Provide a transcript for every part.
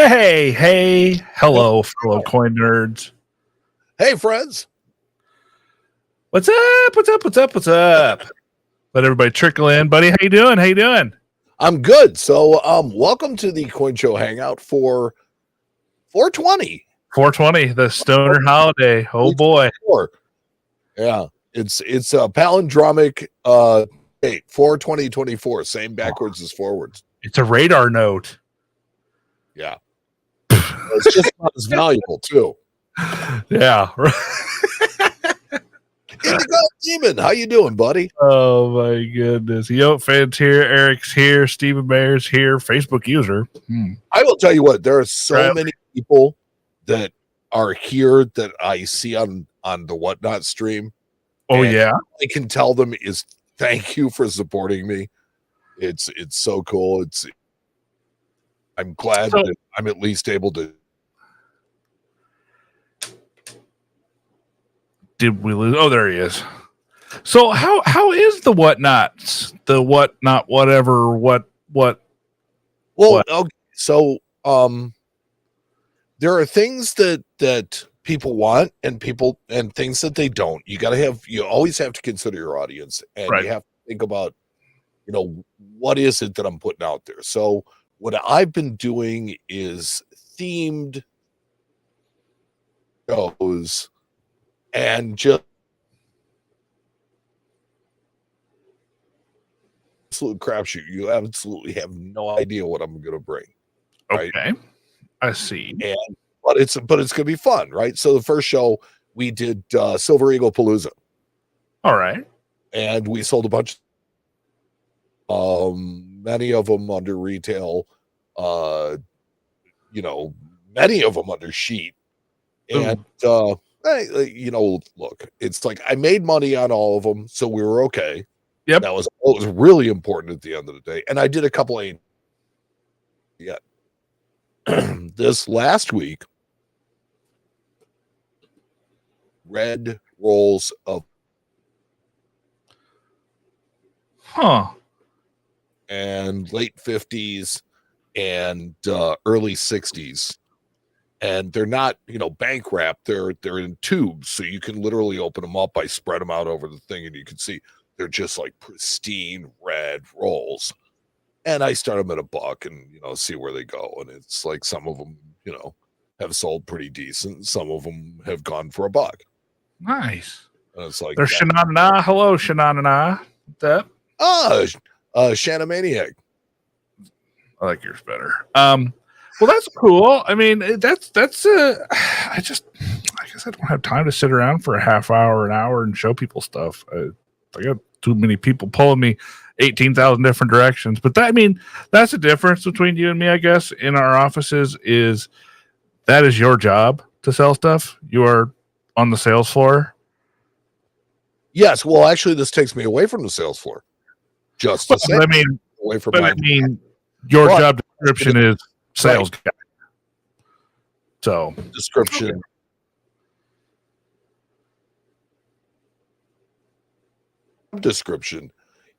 Hey, hello, fellow coin nerds. Hey, friends. What's up? Let everybody trickle in, buddy. How you doing? I'm good. So, welcome to the Coin Show Hangout for 420. 420, the stoner holiday. Oh boy. Yeah, it's a palindromic date, 4/20/24, same backwards as forwards. It's a radar note. Yeah. It's just not as valuable, too. Yeah. Indigo Demon, how you doing, buddy? Oh my goodness. Yote fans here, Eric's here, Stephen Mayer's here, Facebook user. I will tell you what, there are so many people that are here that I see on the Whatnot stream. Oh yeah. All I can tell them is thank you for supporting me. It's so cool. I'm glad that I'm at least able to. Did we lose? Oh, there he is. So how is the whatnots? The whatnot, whatever, what? Well, what? Okay, so there are things that people want and things that they don't. You always have to consider your audience, and right. You have to think about, what is it that I'm putting out there. So what I've been doing is themed shows and just absolute crapshoot. You absolutely have no idea what I'm going to bring. Right? Okay, I see. But it's going to be fun, right? So the first show we did Silver Eagle Palooza. All right, and we sold a bunch. Many of them under retail. Many of them under sheet. And look, it's like I made money on all of them, so we were okay. Yep. That was what was really important at the end of the day. And I did a couple of this last week, red rolls of and late 50s and early 60s. And they're not, bank wrapped. They're in tubes, so you can literally open them up. I spread them out over the thing, and you can see they're just like pristine red rolls. And I start them at $1 and see where they go. And it's like some of them, have sold pretty decent. Some of them have gone for $1. Nice. And it's like they're Shanana. Hello, Shanana. What's up? Shanna Maniac. I like yours better. Well, that's cool. I mean, I guess I don't have time to sit around for a half hour, an hour and show people stuff. I got too many people pulling me 18,000 different directions. But that's the difference between you and me, I guess, in our offices is that is your job to sell stuff. You are on the sales floor. Yes. Well, actually, this takes me away from the sales floor. Away from your job description is sales guy. So description. Description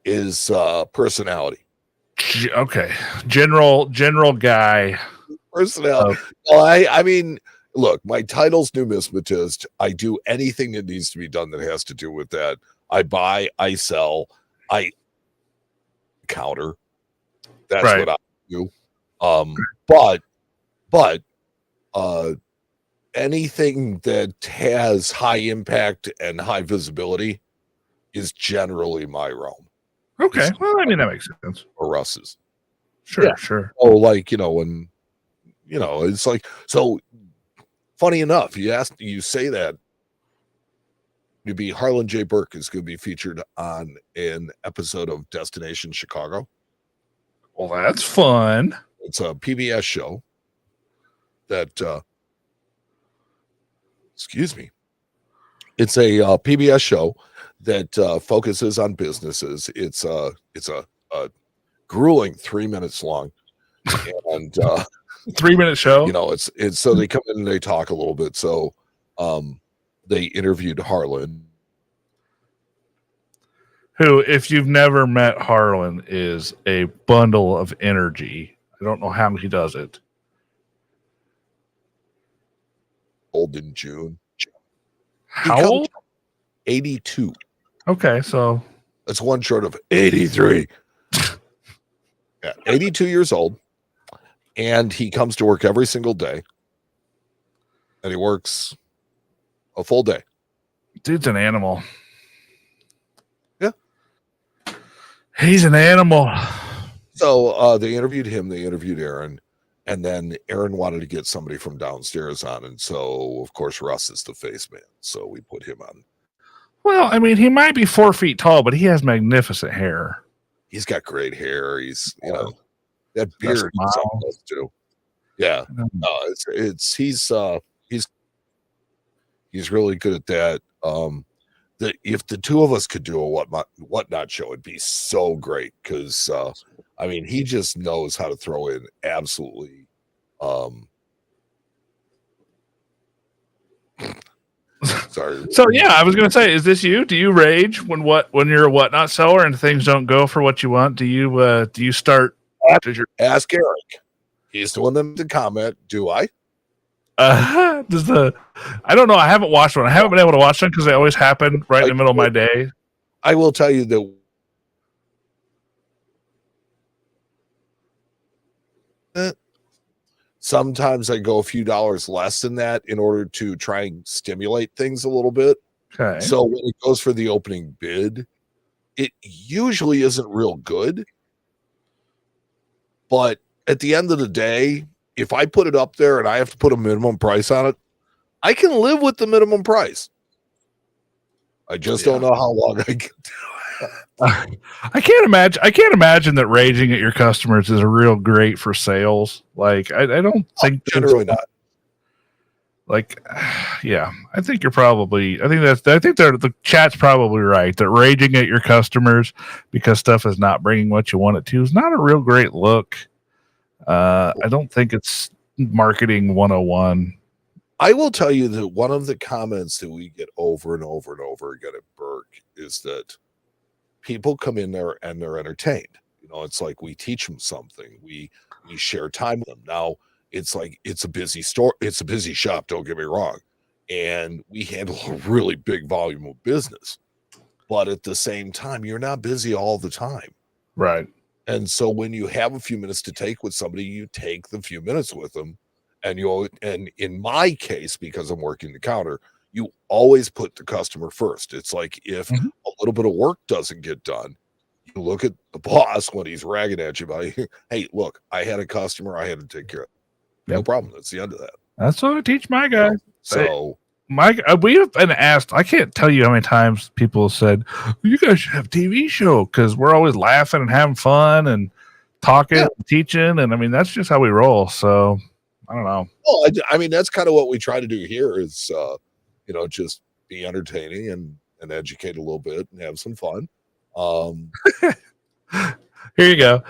is personality. Okay. General guy. Personality. Well, I mean, look, my title's numismatist. I do anything that needs to be done that has to do with that. I buy, I sell, I counter. That's what I do. But anything that has high impact and high visibility is generally my realm. Okay. Well, I mean, that makes sense. Or Russ's. Sure. Oh, like, when, it's like, so funny enough, you say that to be Harlan J. Burke is going to be featured on an episode of Destination Chicago. Well, that's fun. It's a PBS show that, excuse me. It's a PBS show that focuses on businesses. It's a grueling 3 minutes long, and 3 minute show. It's so they come in and they talk a little bit. So, they interviewed Harlan, who, if you've never met Harlan, is a bundle of energy. I don't know how he does it. old in June. How old? 82. Okay, so that's one short of 83. Yeah, 82 years old. And he comes to work every single day. And he works a full day. Dude's an animal. Yeah. He's an animal. So they interviewed him, they interviewed Aaron, and then Aaron wanted to get somebody from downstairs on. And so, of course, Russ is the face man. So we put him on. Well, I mean, he might be 4 feet tall, but he has magnificent hair. He's got great hair. He's, that beard is something too. Yeah. He's really good at that. If the two of us could do a whatnot show, it'd be so great because I mean, he just knows how to throw in absolutely sorry. So yeah, I was gonna say, is this you? Do you rage when you're a whatnot seller and things don't go for what you want? Do you start? Ask Eric. He's the one that made the comment. Do I? I don't know. I haven't watched one. I haven't been able to watch them because they always happen right in the middle of my day. I will tell you that sometimes I go a few dollars less than that in order to try and stimulate things a little bit. Okay. So when it goes for the opening bid, it usually isn't real good. But at the end of the day, if I put it up there and I have to put a minimum price on it, I can live with the minimum price. I just don't know how long I can do it. I can't imagine that raging at your customers is real great for sales. Like I don't think generally not. Like, yeah, I think the chat's probably right that raging at your customers because stuff is not bringing what you want it to is not a real great look. I don't think it's marketing 101. I will tell you that one of the comments that we get over and over and over again at Burke is that people come in there and they're entertained. It's like we teach them something. We share time with them. Now, it's like it's a busy store. It's a busy shop. Don't get me wrong. And we handle a really big volume of business. But at the same time, you're not busy all the time. Right. And so when you have a few minutes to take with somebody, you take the few minutes with them. And in my case, because I'm working the counter, you always put the customer first. It's like if a little bit of work doesn't get done, you look at the boss when he's ragging at you about, hey, look, I had a customer, I had to take care of it. Yep. No problem. That's the end of that. That's what I teach my guys. So we have been asked, I can't tell you how many times people have said, you guys should have a TV show because we're always laughing and having fun and talking and teaching. And I mean, that's just how we roll. So I don't know. Well, I mean, that's kind of what we try to do here is, just be entertaining and educate a little bit and have some fun. Here you go.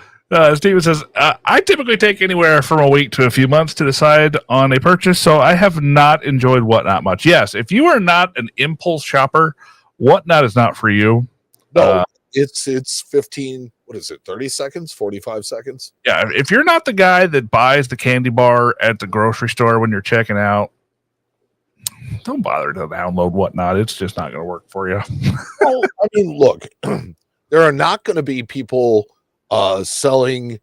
Steven says, I typically take anywhere from a week to a few months to decide on a purchase, so I have not enjoyed Whatnot much. Yes, if you are not an impulse shopper, Whatnot is not for you. No, it's 15, 30 seconds, 45 seconds? Yeah, if you're not the guy that buys the candy bar at the grocery store when you're checking out, don't bother to download Whatnot. It's just not going to work for you. Well, I mean, look, there are not going to be people selling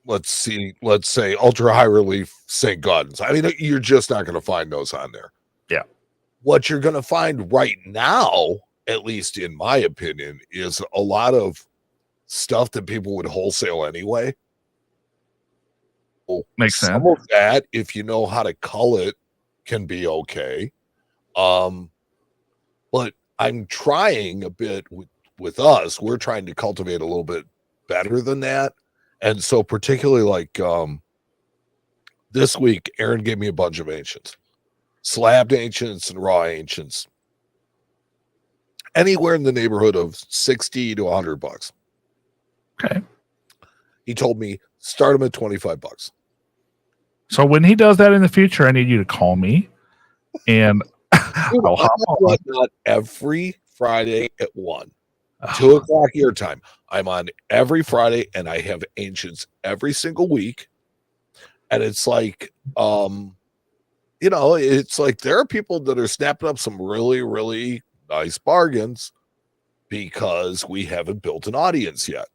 let's say ultra high relief St. Gaudens. I mean, you're just not going to find those on there. Yeah. What you're going to find right now, at least in my opinion, is a lot of stuff that people would wholesale anyway. Makes sense. Some of that, if you know how to cull it, can be okay. But I'm trying a bit with us. We're trying to cultivate a little bit better than that. And so particularly like this week, Aaron gave me a bunch of ancients, slabbed ancients and raw ancients, anywhere in the neighborhood of 60 to $100. Okay. He told me start them at $25. So when he does that in the future, I need you to call me and I'll hop on. Not every Friday at 1, 2 o'clock your time. I'm on every Friday and I have ancients every single week. And it's like, it's like there are people that are snapping up some really, really nice bargains because we haven't built an audience yet.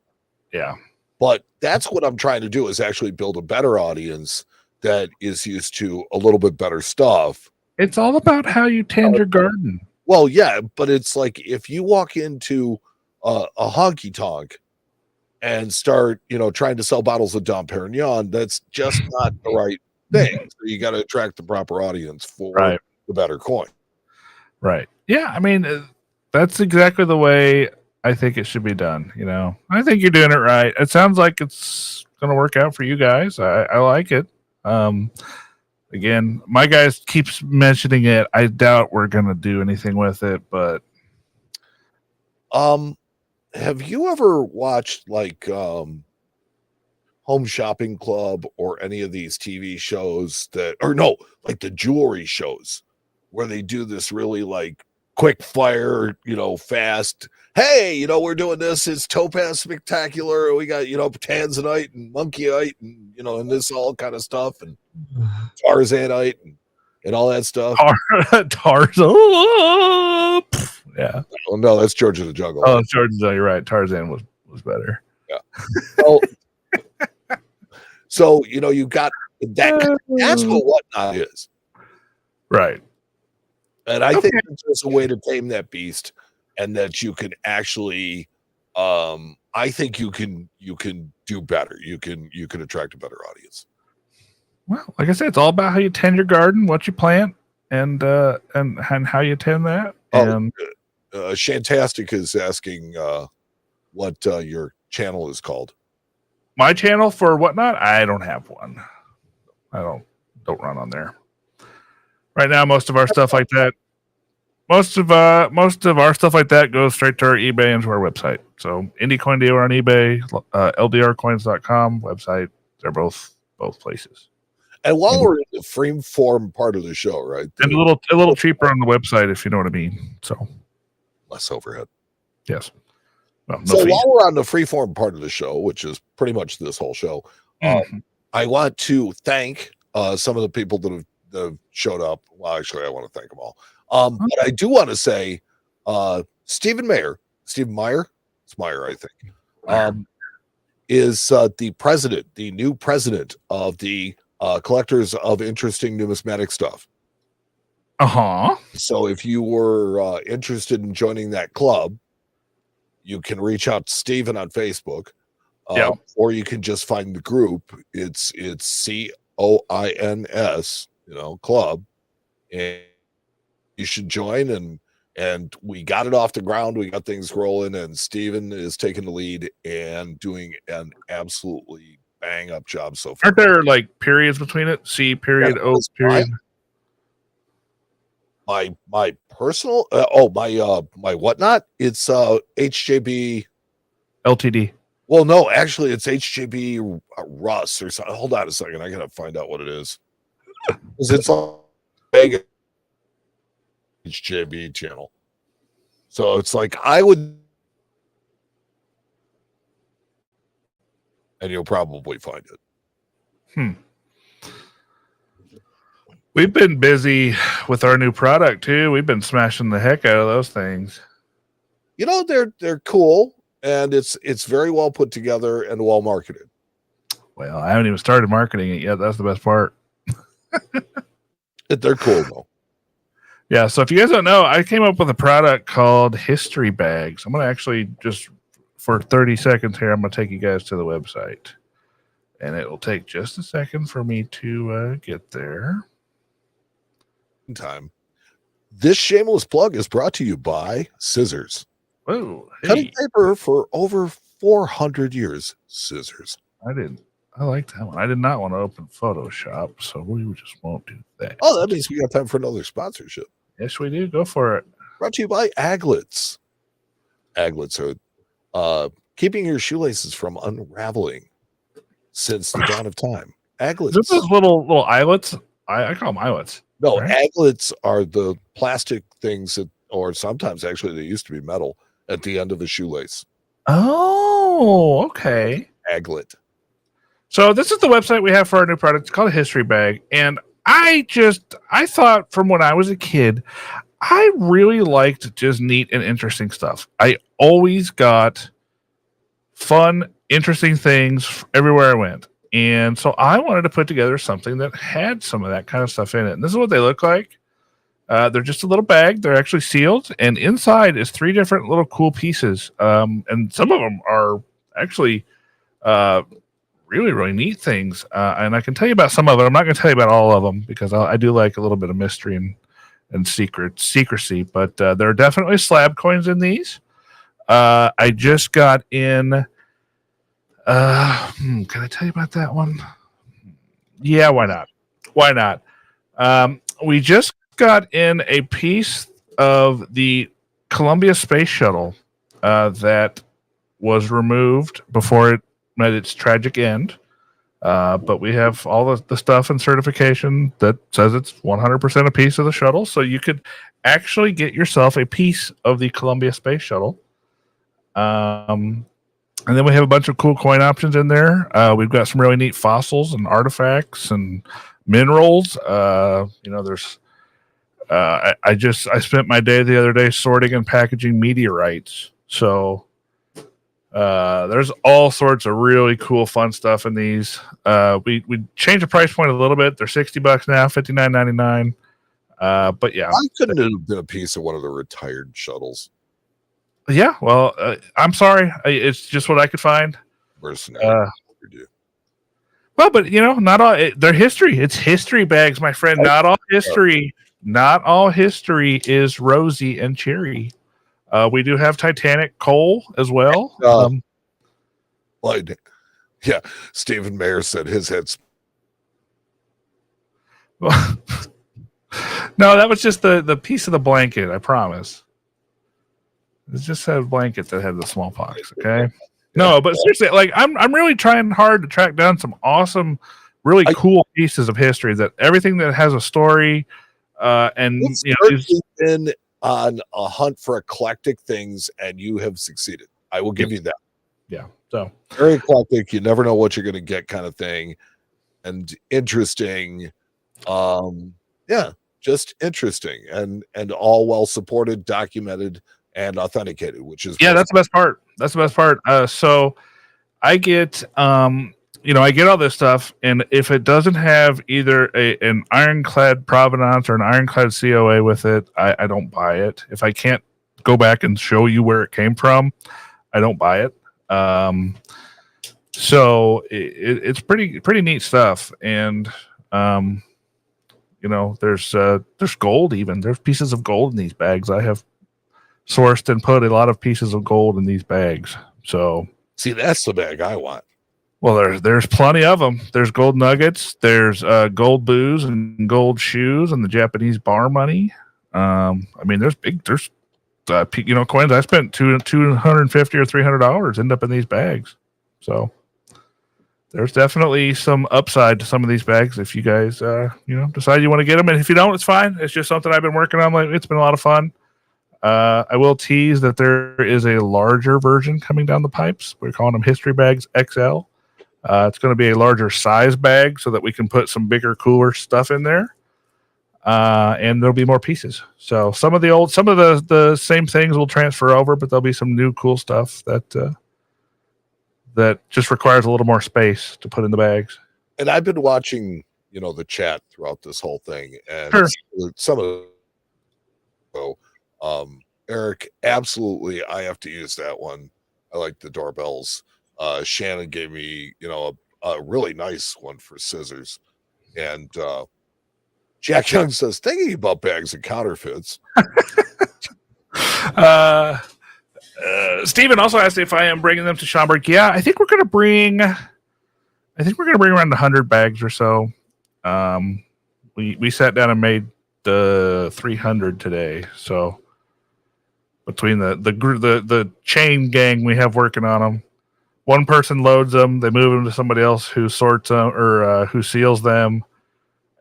Yeah. But that's what I'm trying to do, is actually build a better audience that is used to a little bit better stuff. It's all about how you tend your garden. Well, yeah, but it's like if you walk into a honky tonk and start, trying to sell bottles of Dom Perignon, that's just not the right thing. So you got to attract the proper audience for the better coin. Right. Yeah. I mean, that's exactly the way I think it should be done. I think you're doing it right. It sounds like it's going to work out for you guys. I like it. Again, my guys keeps mentioning it. I doubt we're going to do anything with it, but have you ever watched like Home Shopping Club or any of these TV shows like the jewelry shows where they do this really like quick fire, fast. Hey, we're doing this. It's Topaz Spectacular. We got, Tanzanite and Monkeyite and, and this all kind of stuff and Tarzanite and all that stuff. Tarzan. Yeah. Oh, no, that's George of the Jungle. Oh, George, you're right. Tarzan was better. Yeah. So, you got that. That's what Whatnot is. Right. And I think there's a way to tame that beast, and that you can actually, I think you can do better. You can attract a better audience. Well, like I said, it's all about how you tend your garden, what you plant, and how you tend that. And Shantastic is asking what your channel is called. My channel for Whatnot, I don't have one. I don't run on there. Right now, most of our stuff like that goes straight to our eBay and to our website. So IndieCoin dealer on eBay, LDRcoins.com website. They're both places. And while we're in the free form part of the show, right? And a little cheaper on the website, if you know what I mean. So less overhead. Yes. Well, no so fees. while we're on the free form part of the show, which is pretty much this whole show, I want to thank some of the people that have showed up. Well, actually, I want to thank them all. But I do want to say Stephen Meyer, it's Meyer, I think, is the new president of the Collectors of Interesting Numismatic Stuff. So if you were interested in joining that club, you can reach out to Stephen on Facebook, or you can just find the group. It's COINS, club, and you should join. And we got it off the ground. We got things rolling, and Stephen is taking the lead and doing an absolutely bang up job so far. Aren't there like periods between it? C period, O period. My personal my Whatnot, it's HJB LTD. Well, no, actually it's HJB Russ or something. Hold on a second, I gotta find out what it is. Because it's on Vegas HJB channel. So it's like I would, and you'll probably find it. We've been busy with our new product too. We've been smashing the heck out of those things. They're cool, and it's very well put together and well marketed. Well, I haven't even started marketing it yet. That's the best part. They're cool though. Yeah. So if you guys don't know, I came up with a product called History Bags. I'm going to actually just for 30 seconds here, I'm going to take you guys to the website, and it will take just a second for me to get there. Time. This shameless plug is brought to you by Scissors. Whoa, hey. Cutting paper for over 400 years. Scissors. I like that one. I did not want to open Photoshop, so we just won't do that. Oh, that means we got time for another sponsorship. Yes, we do. Go for it. Brought to you by Aglets. Aglets are keeping your shoelaces from unraveling since the dawn of time. Aglets. Is it those little eyelets? I call them eyelets. No, right? Aglets are the plastic things that, or sometimes actually they used to be metal at the end of a shoelace. Oh, okay. Aglet. So this is the website we have for our new product. It's called a History Bag, and I thought from when I was a kid, I really liked just neat and interesting stuff. I always got fun, interesting things everywhere I went. And so I wanted to put together something that had some of that kind of stuff in it. And this is what they look like. They're just a little bag. They're actually sealed, and inside is 3 different little cool pieces. And some of them are actually uh, really, really neat things. And I can tell you about some of it. I'm not going to tell you about all of them because I do like a little bit of mystery and secrecy. But there are definitely slab coins in these. I just got in. Can I tell you about that one? Yeah, why not? Why not? We just got in a piece of the Columbia Space Shuttle that was removed before it met its tragic end. But we have all the stuff and certification that says it's 100% a piece of the shuttle. So you could actually get yourself a piece of the Columbia Space Shuttle. And then we have a bunch of cool coin options in there. We've got some really neat fossils and artifacts and minerals. There's I spent my day the other day sorting and packaging meteorites. So there's all sorts of really cool, fun stuff in these. We changed the price point a little bit. They're $60 now, $59.99. But yeah, I couldn't have been a piece of one of the retired shuttles. Yeah, well, I'm sorry. It's just what I could find. Mercenary. Well, but not all. They're history. It's history bags, my friend. Not all history. Not all history is rosy and cheery. We do have Titanic coal as well. Yeah, Stephen Mayer said his head's. No, that was just the piece of the blanket. I promise. It just had a blanket that had the smallpox. Okay. No, but seriously, like I'm really trying hard to track down some awesome, really cool pieces of history that everything that has a story, and you've been on a hunt for eclectic things, and you have succeeded. I will give you that. Yeah. So very eclectic. You never know what you're going to get, kind of thing, and interesting. Yeah, just interesting and all well supported, documented, and authenticated, which is that's the best part. That's the best part. So I get I get all this stuff, and if it doesn't have either an ironclad provenance or an ironclad COA with it, I don't buy it. If I can't go back and show you where it came from, I don't buy it. So it's pretty neat stuff, and there's gold even. There's pieces of gold in these bags. I have sourced and put a lot of pieces of gold in these bags. So see, that's the bag I want. Well, there's plenty of them. There's gold nuggets. There's gold booze and gold shoes and the Japanese bar money. There's coins. I spent $250 or $300 end up in these bags. So there's definitely some upside to some of these bags if you guys decide you want to get them. And if you don't, it's fine. It's just something I've been working on. It's been a lot of fun. I will tease that there is a larger version coming down the pipes. We're calling them History Bags XL. It's going to be a larger size bag so that we can put some bigger, cooler stuff in there. And there'll be more pieces. So some of the same things will transfer over, but there'll be some new cool stuff that just requires a little more space to put in the bags. And I've been watching, the chat throughout this whole thing, and some of Eric, absolutely, I have to use that one. I like the doorbells. Shannon gave me, a really nice one for scissors. And Jack Young says, thinking about bags and counterfeits. Steven also asked if I am bringing them to Schaumburg. Yeah, I think we're going to bring around 100 bags or so. We sat down and made the 300 today. So between the chain gang we have working on them, one person loads them, they move them to somebody else who sorts them or who seals them,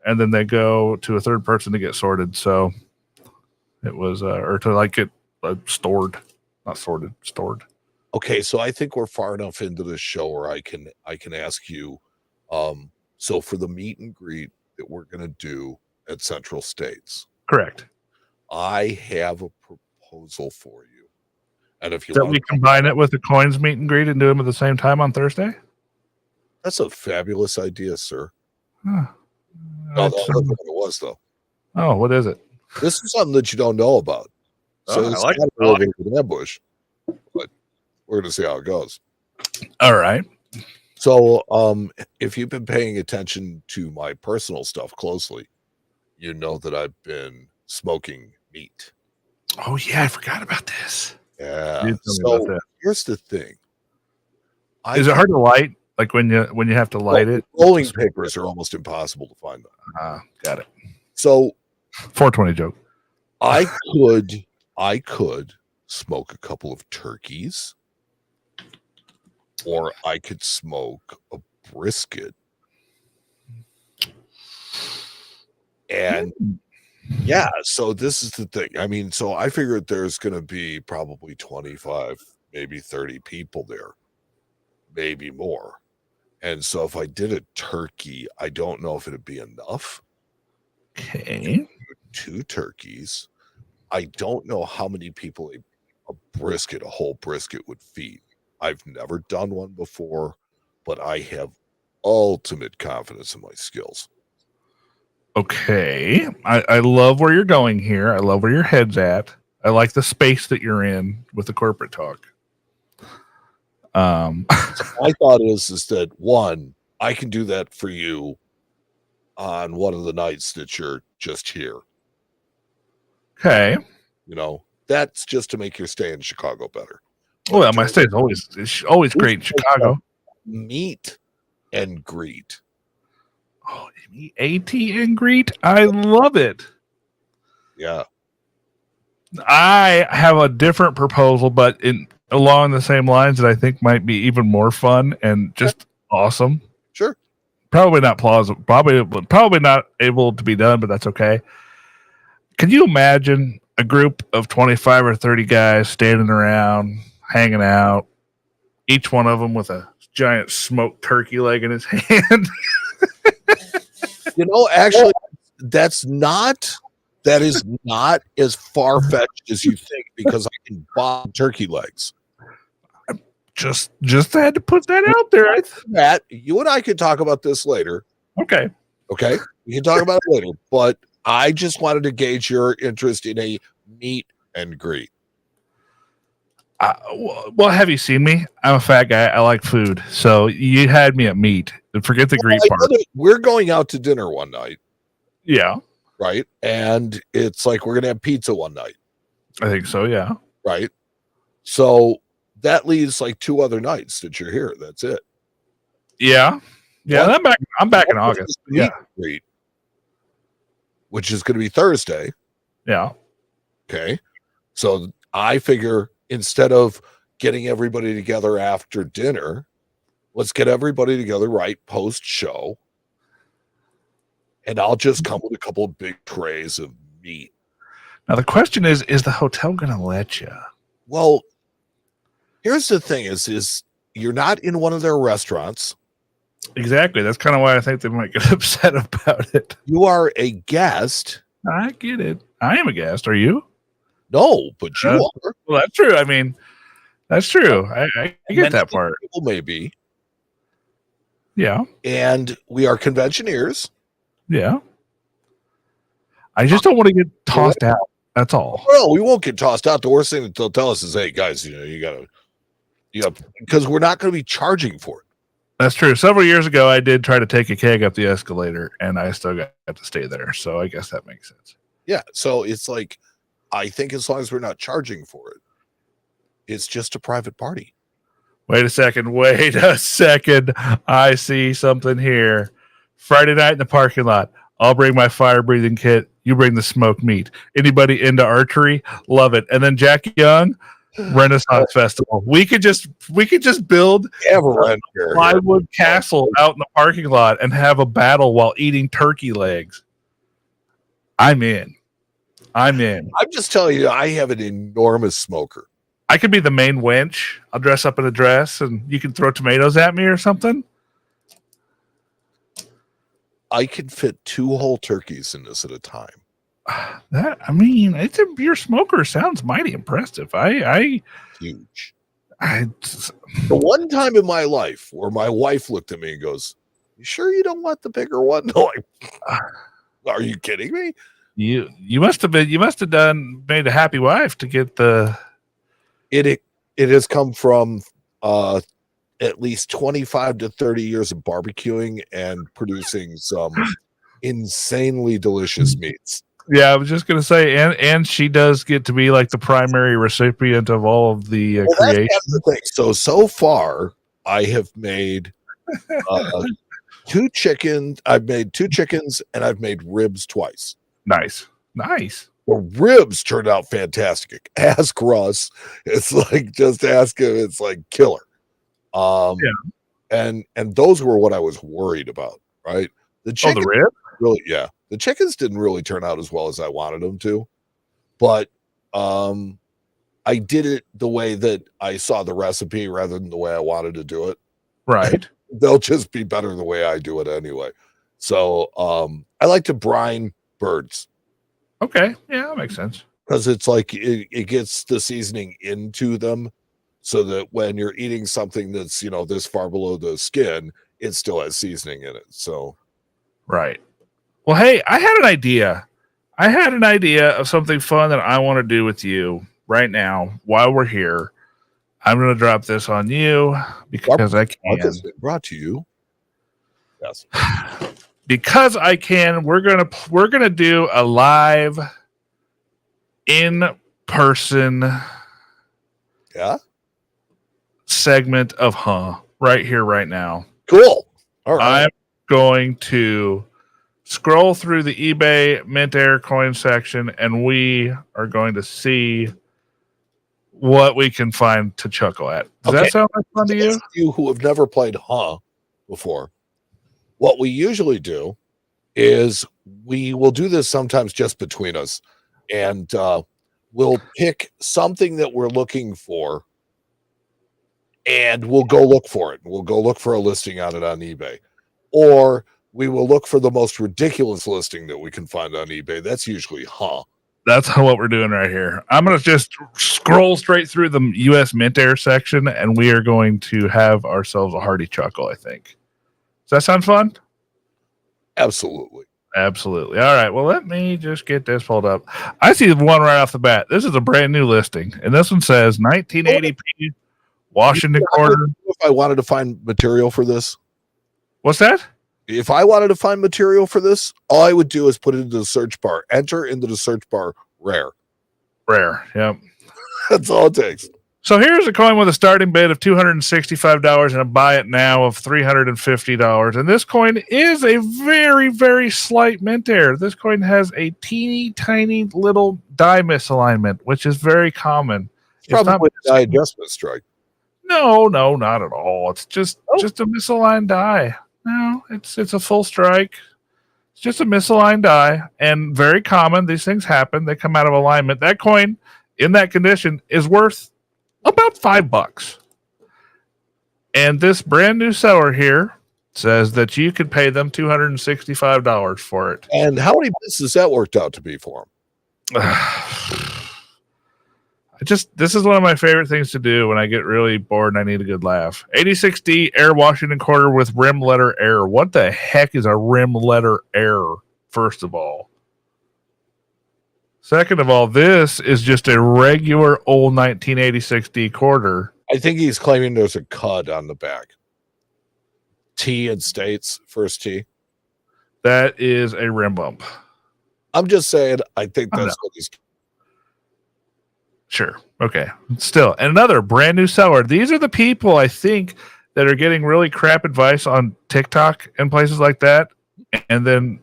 and then they go to a third person to get sorted. So it was or to get stored, not sorted, stored. Okay, so I think we're far enough into this show where I can ask you. So for the meet and greet, that we're going to do at Central States. Correct. I have a proposal for you. And if you That want we combine it with the coins meet and greet and do them at the same time on Thursday? that's a fabulous idea, sir. Huh. No, that's not what it was, though. Oh, what is it? This is something that you don't know about. So it's not a little bit of an ambush, but we're going to see how it goes. All right. So if you've been paying attention to my personal stuff closely, you know that I've been smoking meat. Oh, yeah. I forgot about this. Yeah. So here's the thing. Is it hard to light? Like when you have to light it? Rolling papers are almost impossible to find them. Got it. So 420 joke. I could smoke a couple of turkeys, or I could smoke a brisket. And yeah, so this is the thing. I mean, so I figured there's going to be probably 25, maybe 30 people there, maybe more. And so if I did a turkey, I don't know if it'd be enough. Okay. 2 turkeys. I don't know how many people a whole brisket would feed. I've never done one before, but I have ultimate confidence in my skills. Okay. I love where you're going here. I love where your head's at. I like the space that you're in with the corporate talk. So my thought is that one, I can do that for you on one of the nights that you're just here. Okay. You know, that's just to make your stay in Chicago better. Well, my stay is always great in Chicago. Meet and greet. Oh, AT and greet. I love it. Yeah. I have a different proposal, but along the same lines that I think might be even more fun and just awesome. Sure. Probably not plausible. Probably not able to be done, but that's okay. Can you imagine a group of 25 or 30 guys standing around, hanging out, each one of them with a giant smoked turkey leg in his hand? You know, actually, that is not as far-fetched as you think, because I can buy turkey legs. Just had to put that out there. Matt, you and I could talk about this later. Okay. We can talk about it later, but I just wanted to gauge your interest in a meet and greet. Well, have you seen me? I'm a fat guy. I like food. So you had me at meat. Forget the greet part. We're going out to dinner one night. Yeah. Right. And it's like we're going to have pizza one night. I think so, yeah. Right. So that leaves like 2 other nights that you're here. That's it. Yeah. Yeah. I'm back in August. Yeah. Greet, which is going to be Thursday. Yeah. Okay. So I figure instead of getting everybody together after dinner, let's get everybody together right post show. And I'll just come with a couple of big trays of meat. Now the question is the hotel going to let you? Well, here's the thing is you're not in one of their restaurants. Exactly. That's kind of why I think they might get upset about it. You are a guest. I get it. I am a guest. Are you? No, but you are. Well, that's true. I mean, that's true. I get that part. People may be. Yeah. And we are conventioneers. Yeah. I just don't want to get tossed out. That's all. Well, we won't get tossed out. The worst thing that they'll tell us is, hey, guys, you gotta, because we're not going to be charging for it. That's true. Several years ago, I did try to take a keg up the escalator, and I still got to stay there. So I guess that makes sense. Yeah. So it's like, I think as long as we're not charging for it, it's just a private party. Wait a second. I see something here. Friday night in the parking lot. I'll bring my fire breathing kit. You bring the smoked meat. Anybody into archery? Love it. And then Jack Young, Renaissance Festival. We could just build a plywood castle out in the parking lot and have a battle while eating turkey legs. I'm in. I'm just telling you, I have an enormous smoker. I could be the main wench. I'll dress up in a dress and you can throw tomatoes at me or something. I could fit 2 whole turkeys in this at a time. Your smoker sounds mighty impressive. Huge. The The one time in my life where my wife looked at me and goes, "You sure you don't want the bigger one?" Like, are you kidding me? You must have made a happy wife to get the. It has come from at least 25 to 30 years of barbecuing and producing some insanely delicious meats. Yeah, I was just gonna say, and she does get to be like the primary recipient of all of the creation. That's the thing. So far, I have made 2 chickens. I've made 2 chickens, and I've made ribs twice. Nice. The ribs turned out fantastic. Ask Russ. It's like, just ask him. It's like killer. And those were what I was worried about, right? The chicken, the rib? really, yeah. The chickens didn't really turn out as well as I wanted them to, but I did it the way that I saw the recipe rather than the way I wanted to do it. Right. They'll just be better the way I do it anyway. So I like to brine birds. Okay. Yeah, that makes sense. Because it's like it gets the seasoning into them so that when you're eating something that's, this far below the skin, it still has seasoning in it. So, right. Well, hey, I had an idea. I had an idea of something fun that I want to do with you right now while we're here. I'm going to drop this on you because I can. Has been brought to you. Yes. Because I can. We're gonna do a live in-person segment of right here, right now. Cool. All right. I'm going to scroll through the eBay Mint Air coin section, and we are going to see what we can find to chuckle at. Does that sound like fun to you? You who have never played before, what we usually do is we will do this sometimes just between us, and we'll pick something that we're looking for, and we'll go look for it. We'll go look for a listing on it on eBay, or we will look for the most ridiculous listing that we can find on eBay. That's usually That's what we're doing right here. I'm going to just scroll straight through the U.S. Mint Air section, and we are going to have ourselves a hearty chuckle, I think. Does that sound fun? Absolutely. Absolutely. All right. Well, let me just get this pulled up. I see the one right off the bat. This is a brand new listing, and this one says 1980p Washington quarter. If I wanted to find material for this. What's that? If I wanted to find material for this, all I would do is put it into the search bar, enter into the search bar, rare. Yep. That's all it takes. So here's a coin with a starting bid of $265 and a buy it now of $350. And this coin is a very, very slight mint air. This coin has a teeny tiny little die misalignment, which is very common. It's probably a die adjustment strike. No, not at all. It's just a misaligned die. No, it's a full strike. It's just a misaligned die, and very common. These things happen. They come out of alignment. That coin in that condition is worth about $5. And this brand new seller here says that you could pay them $265 for it. And how many bits has that worked out to be for him? This is one of my favorite things to do when I get really bored and I need a good laugh. 86D Air Washington quarter with rim letter error. What the heck is a rim letter error, first of all? Second of all, this is just a regular old 1986D quarter. I think he's claiming there's a cud on the back. T in states, first T. That is a rim bump. I'm just saying, I think that's what he's... Sure. Okay. Still, and another brand new seller. These are the people, I think, that are getting really crap advice on TikTok and places like that, and then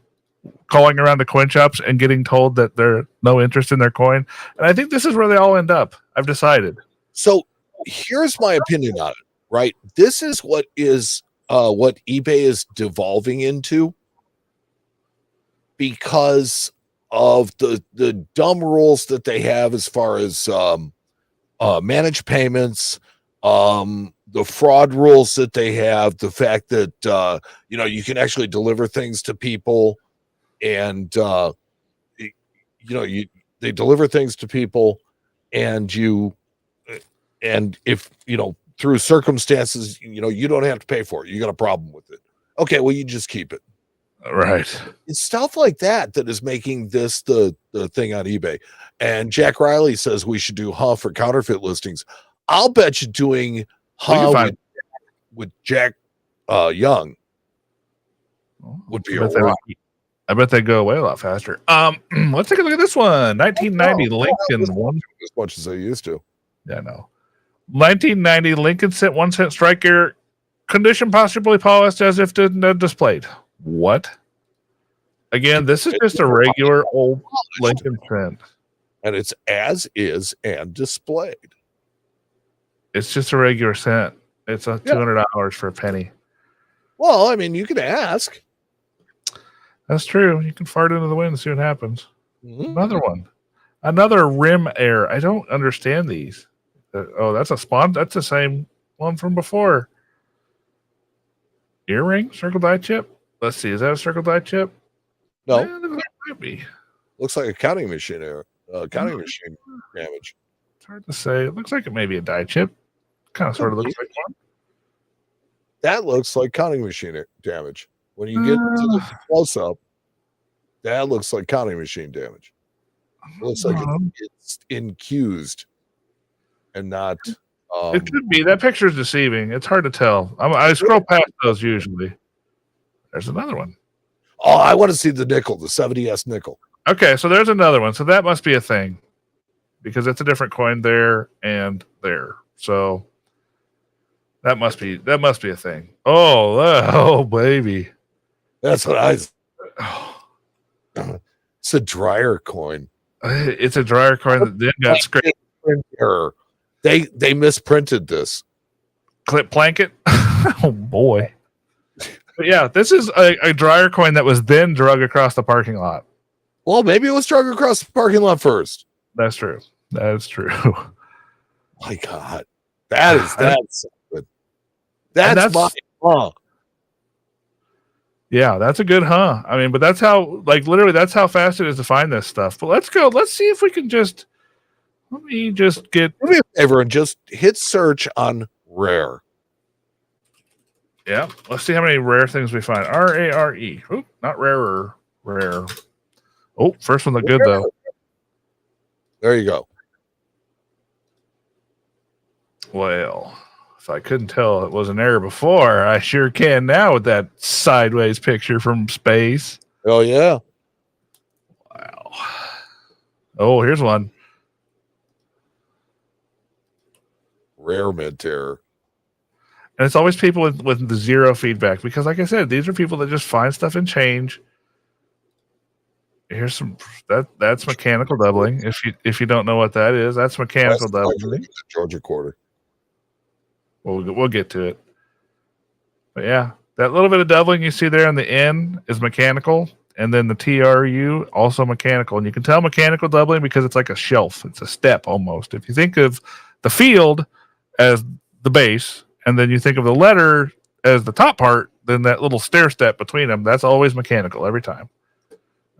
calling around to coin shops and getting told that there's no interest in their coin. And I think this is where they all end up. I've decided. So here's my opinion on it, right? This is what eBay is devolving into because of the dumb rules that they have as far as managed payments, the fraud rules that they have, the fact that you can actually deliver things to people, and they deliver things to people, and if through circumstances you don't have to pay for it, you got a problem with it. Okay, well, you just keep it. Right. It's stuff like that is making this the thing on eBay. And Jack Riley says we should do for counterfeit listings. I'll bet you doing with Jack Young would be a rock. I bet they go away a lot faster. Let's take a look at this one. 1990 Lincoln. As much as I used to. Yeah, no. 1990 Lincoln cent 1 cent strike air, condition possibly polished as if displayed. What? Again, this is just a regular old Lincoln cent. And it's as is and displayed. It's just a regular cent. It's $200 for a penny. Well, I mean, you can ask. That's true. You can fart into the wind and see what happens. Mm-hmm. Another one. Another rim air. I don't understand these. That's a spawn. That's the same one from before. Earring, circle die chip. Let's see. Is that a circle die chip? No. That might be. Looks like a counting machine error. Counting machine damage. It's hard to say. It looks like it may be a die chip. Kind of sort of looks like one. That looks like counting machine damage. When you get to the close up, that looks like counting machine damage. It looks like it's infused and not. It could be. That picture is deceiving. It's hard to tell. I scroll past those usually. There's another one. Oh, I want to see the nickel, the 70S nickel. Okay, so there's another one. So that must be a thing because it's a different coin there and there. So that must be a thing. Oh, baby. That's what I. It's a dryer coin. It's a dryer coin that then got scraped. Error. They misprinted this. Clip Planket. Oh boy. But yeah, this is a dryer coin that was then drug across the parking lot. Well, maybe it was drug across the parking lot first. That's true. That's true. My God, that's good. That's my Yeah, that's a good I mean, but that's how, literally, that's how fast it is to find this stuff. But let's go. Let's see if we can let me just get. Do me a favor and just hit search on rare. Yeah, let's see how many rare things we find. RARE. Oop, not rarer. Rare. Oh, first one looked good though. There you go. Well, if I couldn't tell it was an error before, I sure can now with that sideways picture from space. Oh yeah. Wow. Oh, here's one. Rare mid-terror. And it's always people with the zero feedback because, like I said, these are people that just find stuff and change. Here's some that's mechanical doubling. If you don't know what that is, that's mechanical doubling. Georgia quarter. We'll get to it. But yeah, that little bit of doubling you see there on the N is mechanical, and then the TRU also mechanical. And you can tell mechanical doubling because it's like a shelf. It's a step almost. If you think of the field as the base, and then you think of the letter as the top part, then that little stair step between them, that's always mechanical every time.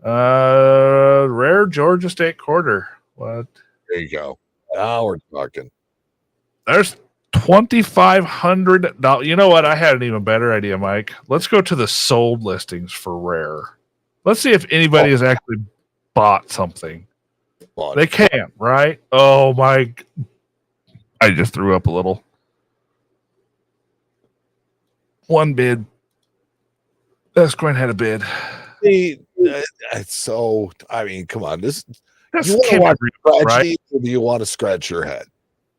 Rare Georgia State quarter. What? There you go. Now we're talking. There's $2,500. You know what? I had an even better idea, Mike. Let's go to the sold listings for rare. Let's see if anybody has actually bought something. They can't, right? Oh my! I just threw up a little. One bid. Best coin had a bid. It's so. I mean, come on. You want to watch tragedy, right? Or do you want to scratch your head?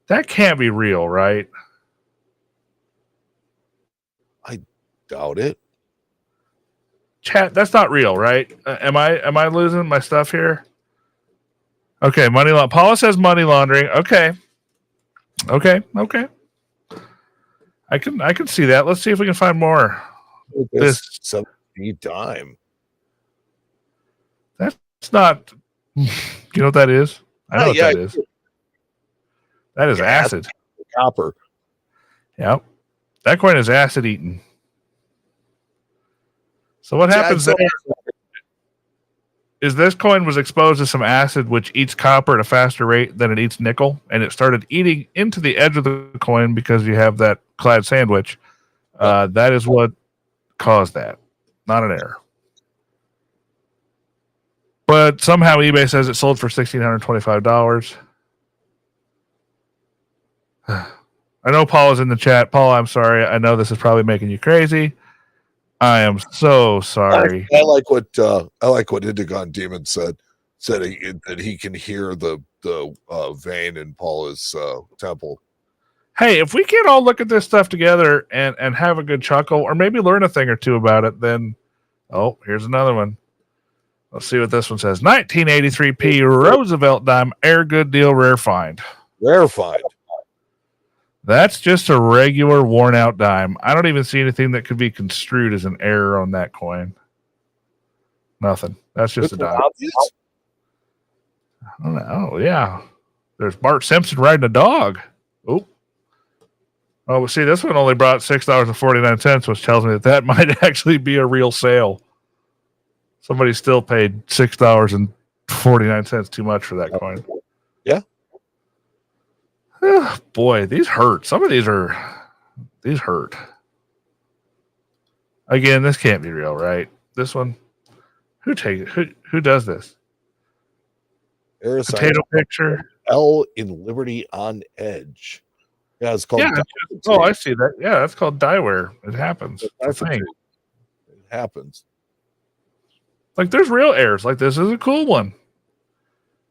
That can't be real, right? I doubt it. Chat, that's not real, right? Am I losing my stuff here? Okay, Paula says money laundering. Okay. I can see that. Let's see if we can find more. This 70 dime. That's not. You know what that is? I know what that is. That is acid. Copper. Yep. That coin is acid eaten. So what happens there is this coin was exposed to some acid which eats copper at a faster rate than it eats nickel, and it started eating into the edge of the coin because you have that clad sandwich. That is what caused that, not an error. But somehow eBay says it sold for $1,625. I know Paul is in the chat. Paul, I'm sorry. I know this is probably making you crazy. I am so sorry. I like what Indigon Demon said. That he can hear the vein in Paula's temple. Hey, if we can't all look at this stuff together and have a good chuckle, or maybe learn a thing or two about it, then here's another one. Let's see what this one says. 1983 Roosevelt dime, air good deal, rare find. Rare find. That's just a regular worn out dime. I don't even see anything that could be construed as an error on that coin. Nothing. That's just a dime. Obvious? I don't know. Oh, yeah. There's Bart Simpson riding a dog. Oh, well, see, this one only brought $6.49, which tells me that might actually be a real sale. Somebody still paid $6.49 too much for that coin. Yeah. Oh, boy, these hurt. Some of these hurt. Again, this can't be real, right? This one. Who does this? Potato picture. L in Liberty on Edge. Yeah, it's called. Yeah, I see that. Yeah, that's called dieware. It happens. It's a thing. It happens. Like there's real errors. Like this is a cool one.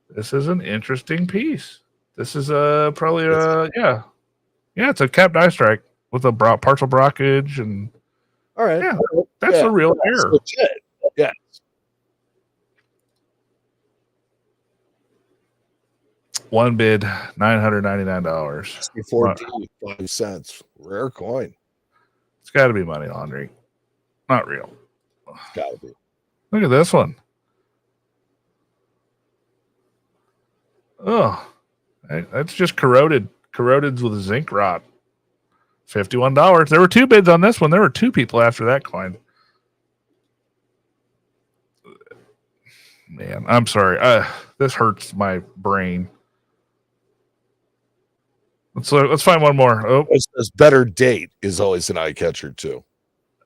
This is an interesting piece. This is probably it's a cap die strike with a partial brockage and all right. Yeah, that's a real error. Legit. Yeah. One bid, $999. $64.05. Rare coin. It's got to be money laundering. Not real. It's got to be. Look at this one. Oh, that's just corroded with a zinc rot. $51. There were two bids on this one. There were two people after that coin. Man, I'm sorry. This hurts my brain. Let's find one more. Oh, this better date is always an eye catcher too.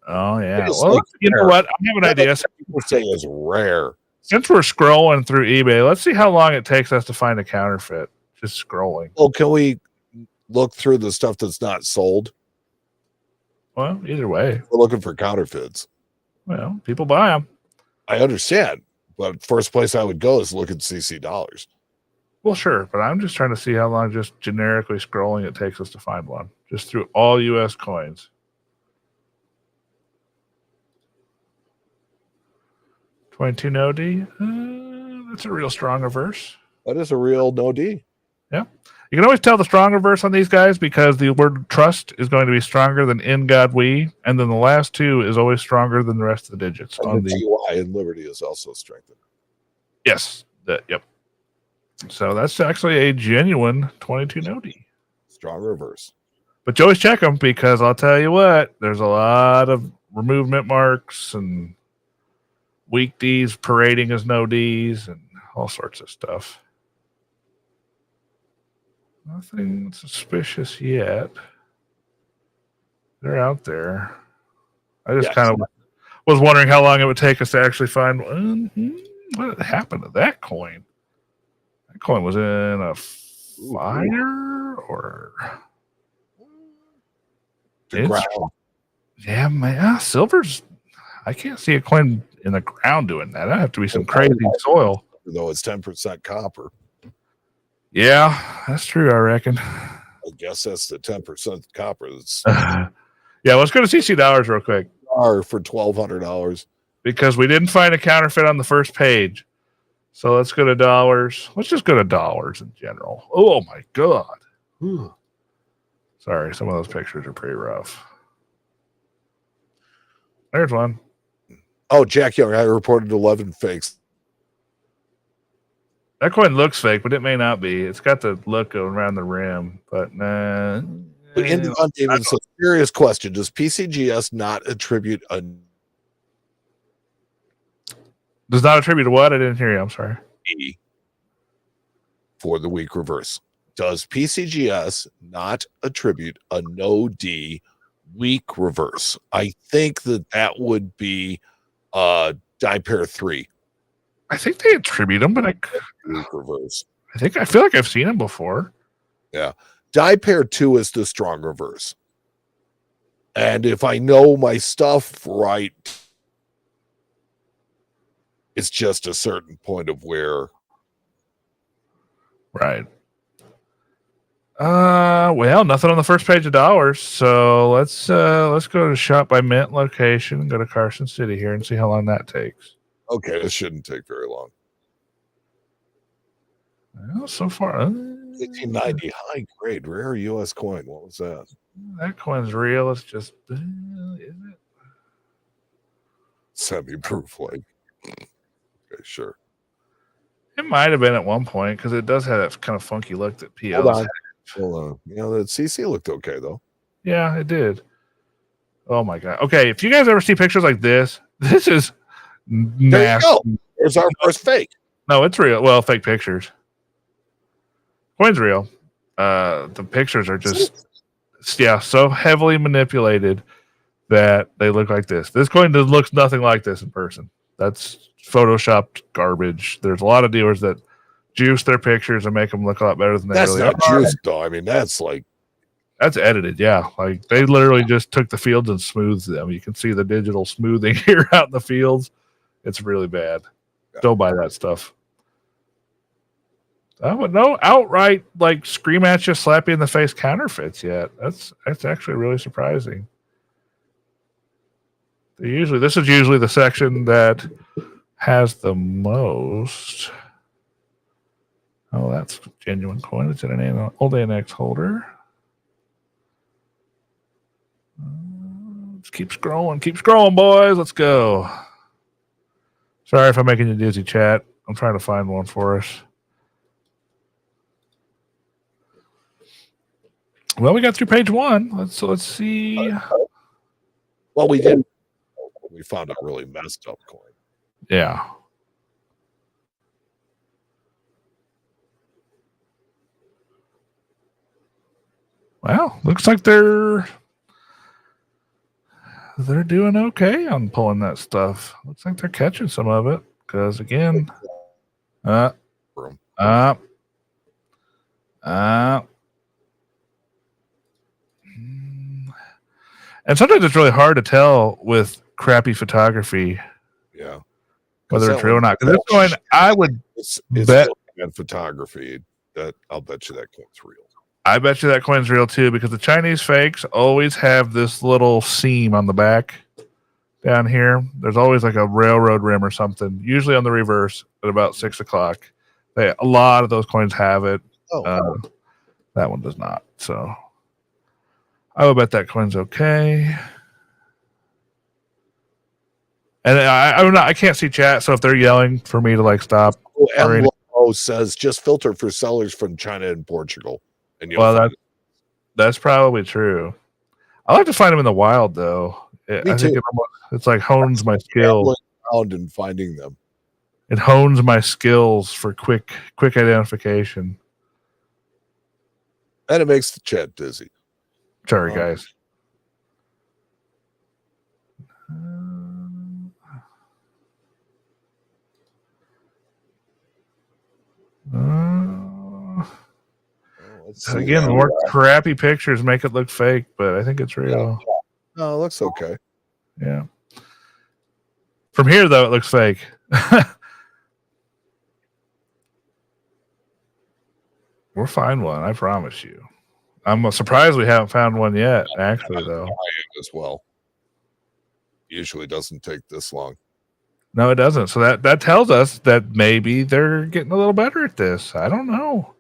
Oh yeah. Well, you know what? I have an idea. People say it's rare. Since we're scrolling through eBay, let's see how long it takes us to find a counterfeit. Just scrolling. Well, can we look through the stuff that's not sold? Well, either way, we're looking for counterfeits. Well, people buy them. I understand, but first place I would go is look at CC dollars. Well, sure, but I'm just trying to see how long just generically scrolling it takes us to find one, just through all U.S. coins. 22 no D. That's a real strong reverse. That is a real no D. Yeah. You can always tell the strong reverse on these guys because the word trust is going to be stronger than in God we, and then the last two is always stronger than the rest of the digits. And on the GY and Liberty is also strengthened. Yes. Yep. So that's actually a genuine 22 no D. Strong reverse. But you always check them because I'll tell you what, there's a lot of removed mint marks and weak Ds parading as no Ds and all sorts of stuff. Nothing suspicious yet. They're out there. I just kind of was wondering how long it would take us to actually find one. What happened to that coin? That coin was in a fire or yeah, man. Silver's. I can't see a coin in the ground doing that. That have to be some crazy soil. Though it's 10% copper. Yeah, that's true. I reckon. I guess that's the 10% copper. That's yeah, let's go to CC dollars real quick. For $1,200 because we didn't find a counterfeit on the first page. So let's go to dollars. Let's just go to dollars in general. Oh my god. Whew. Sorry, some of those pictures are pretty rough. There's one. Oh, Jack Young, I reported 11 fakes. That coin looks fake, but it may not be. It's got the look around the rim, but nah. Indigon David, so serious question. Does PCGS not attribute a Does not attribute to what? I didn't hear you. I'm sorry. D for the weak reverse? Does PCGS not attribute a no D weak reverse? I think that would be die pair 3. I think they attribute them, but weak reverse. I feel like I've seen them before. Yeah. Die pair 2 is the strong reverse. And if I know my stuff right, it's just a certain point of where. Right. Well, nothing on the first page of dollars. So let's go to shop by mint location, go to Carson City here and see how long that takes. Okay, this shouldn't take very long. Well, so far, 1890 high grade rare U.S. coin. What was that? That coin's real. It's just, is it? Semi-proof, like. Okay, sure. It might have been at one point because it does have that kind of funky look that PL's had. Hold on. You know, that CC looked okay, though. Yeah, it did. Oh, my God. Okay, if you guys ever see pictures like this is nasty. There you go. There's our first fake. No, it's real. Well, fake pictures. Coin's real. The pictures are just, so heavily manipulated that they look like this. This coin looks nothing like this in person. That's photoshopped garbage. There's a lot of dealers that juice their pictures and make them look a lot better than they really are. That's not juiced, though. I mean, that's edited. Yeah, like they literally just took the fields and smoothed them. You can see the digital smoothing here out in the fields. It's really bad. Yeah. Don't buy that stuff. No outright like scream at you, slap you in the face counterfeits yet. That's actually really surprising. This is usually the section that has the most. Oh, that's genuine coin. It's in an old ANX holder. Let's keep scrolling, boys. Let's go. Sorry if I'm making you dizzy, chat. I'm trying to find one for us. Well, we got through page 1. Let's see. Well, we did. We found a really messed up coin. Yeah. Well, looks like they're doing okay on pulling that stuff. Looks like they're catching some of it because again, and sometimes it's really hard to tell with crappy photography. Yeah. Whether it's real or not. Because this coin, I would bet bad photography. That I'll bet you that coin's real. I bet you that coin's real too, because the Chinese fakes always have this little seam on the back down here. There's always like a railroad rim or something, usually on the reverse at about 6 o'clock. A lot of those coins have it. That one does not. So I would bet that coin's okay. And I can't see chat, so if they're yelling for me to like stop. MLO says just filter for sellers from China and Portugal. And that's probably true. I like to find them in the wild, though. I think it's like hones my skills. Around and finding them. It hones my skills for quick identification. And it makes the chat dizzy. Sorry, guys. Again, the more crappy pictures make it look fake, but I think it's real. No, it looks okay. Yeah. From here, though, it looks fake. We'll find one, I promise you. I'm surprised we haven't found one yet, actually, though. I am as well. Usually doesn't take this long. No, it doesn't. So that tells us that maybe they're getting a little better at this. I don't know.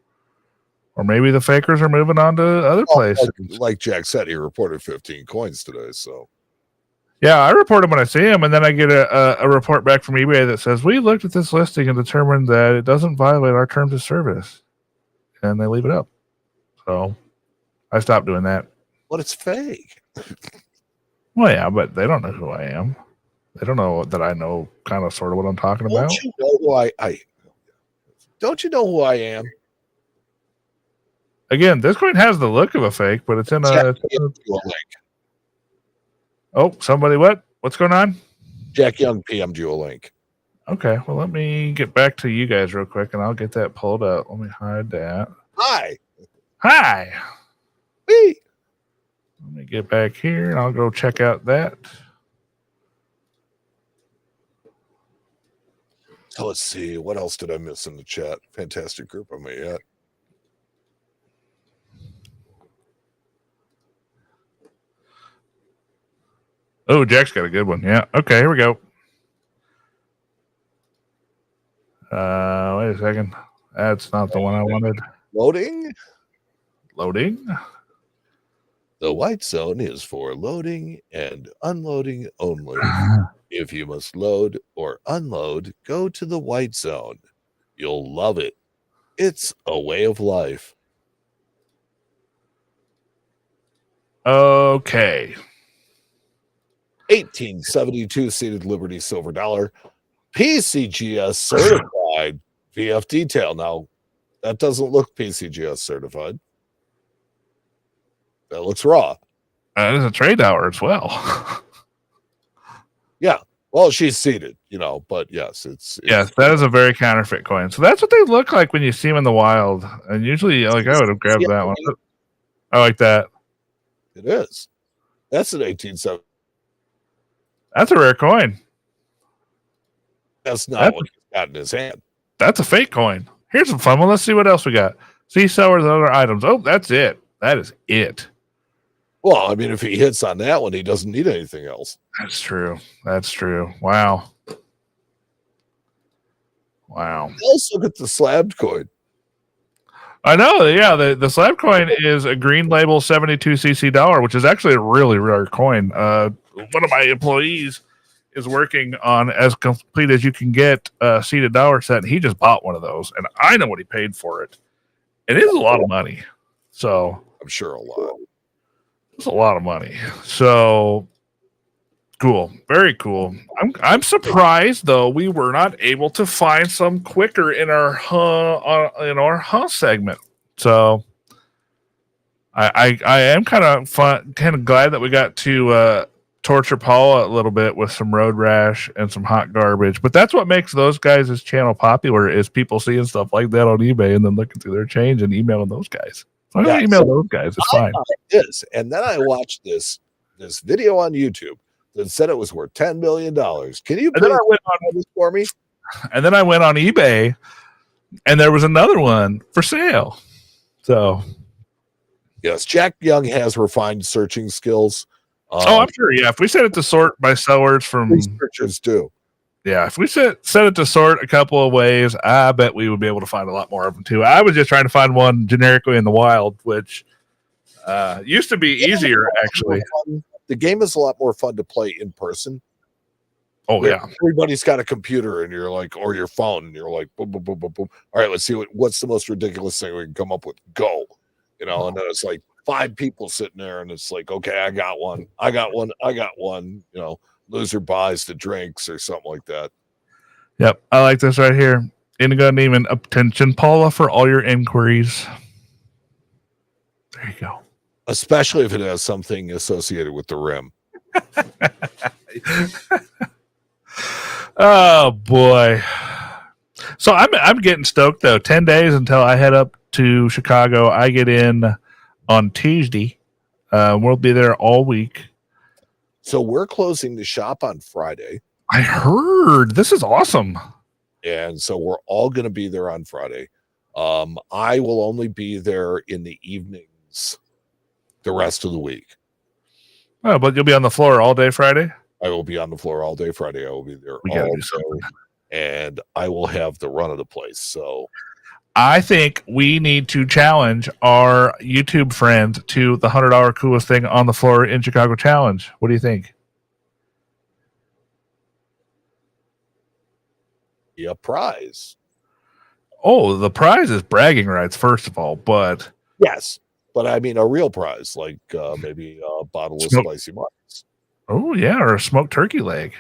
Or maybe the fakers are moving on to other places. Like Jack said, he reported 15 coins today. So, yeah, I report them when I see them, and then I get a report back from eBay that says we looked at this listing and determined that it doesn't violate our terms of service, and they leave it up. So, I stopped doing that. But it's fake. Well, yeah, but they don't know who I am. They don't know that I know kind of sort of what I'm talking about. Don't you know who I don't you know who I am? Again, this coin has the look of a fake, but it's in Jack, a. you a link. Oh, somebody, what? What's going on? Jack Young PM'd you a link. Okay, well, let me get back to you guys real quick, and I'll get that pulled up. Let me hide that. Hi. Whee! Let me get back here, and I'll go check out that. So let's see. What else did I miss in the chat? Fantastic group. Am I yet? Oh, Jack's got a good one. Yeah. Okay, here we go. Wait a second. That's not the one I wanted. Loading. The white zone is for loading and unloading only. If you must load or unload, go to the white zone. You'll love it. It's a way of life. Okay. 1872 seated Liberty silver dollar. PCGS certified VF detail. Now, that doesn't look PCGS certified. That looks raw. There's a trade hour as well. Yeah. Well, she's seated, but yes, it's yes, that is a very counterfeit coin. So that's what they look like when you see them in the wild. And usually, like, I would have grabbed that one. I like that. It is. That's an 1870. That's a rare coin. That's not what he's got in his hand. That's a fake coin. Here's some fun one. Let's see what else we got. See sellers and other items. Oh, that's it. That is it. Well, I mean, if he hits on that one, he doesn't need anything else. That's true. Wow. Let's look at the slabbed coin. I know. Yeah, the slab coin is a green label 72cc dollar, which is actually a really rare coin. One of my employees is working on as complete as you can get a seated dollar set. And he just bought one of those, and I know what he paid for it. It is a lot of money. So I'm sure a lot. It's a lot of money. So cool. Very cool. I'm surprised though we were not able to find some quicker in our Huh segment. So I am kind of glad that we got to torture Paula a little bit with some road rash and some hot garbage. But that's what makes those guys' channel popular is people seeing stuff like that on eBay and then looking through their change and emailing those guys. So I'm gonna email those guys. It's fine. And then I watched this video on YouTube that said it was worth $10 million. Can you please on this for me? And then I went on eBay and there was another one for sale. So yes, Jack Young has refined searching skills. I'm sure. Yeah, if we set it to sort by sellers from researchers do. Yeah, if we set it to sort a couple of ways, I bet we would be able to find a lot more of them too. I was just trying to find one generically in the wild, which used to be easier actually. The game is a lot more fun to play in person. Oh yeah, everybody's got a computer, and you're like, or your phone, and you're like, boom, boom, boom, boom, boom. All right, let's see what's the most ridiculous thing we can come up with. Go, and then it's like 5 people sitting there, and it's like, okay, I got one. Loser buys the drinks or something like that. Yep, I like this right here. Indigo Neiman, attention, Paula, for all your inquiries. There you go. Especially if it has something associated with the rim. Oh boy. So I'm getting stoked though. 10 days until I head up to Chicago. I get in on Tuesday. We'll be there all week. So we're closing the shop on Friday. I heard. This is awesome. And so we're all going to be there on Friday. I will only be there in the evenings the rest of the week. Oh, but you'll be on the floor all day Friday? I will be on the floor all day Friday. I will be there all day. And I will have the run of the place. So I think we need to challenge our YouTube friend to the $100 coolest thing on the floor in Chicago challenge. What do you think? A prize. Oh, the prize is bragging rights, first of all, but yes, but I mean a real prize, like maybe a bottle of Smoke. spicy marks. Oh yeah, or a smoked turkey leg.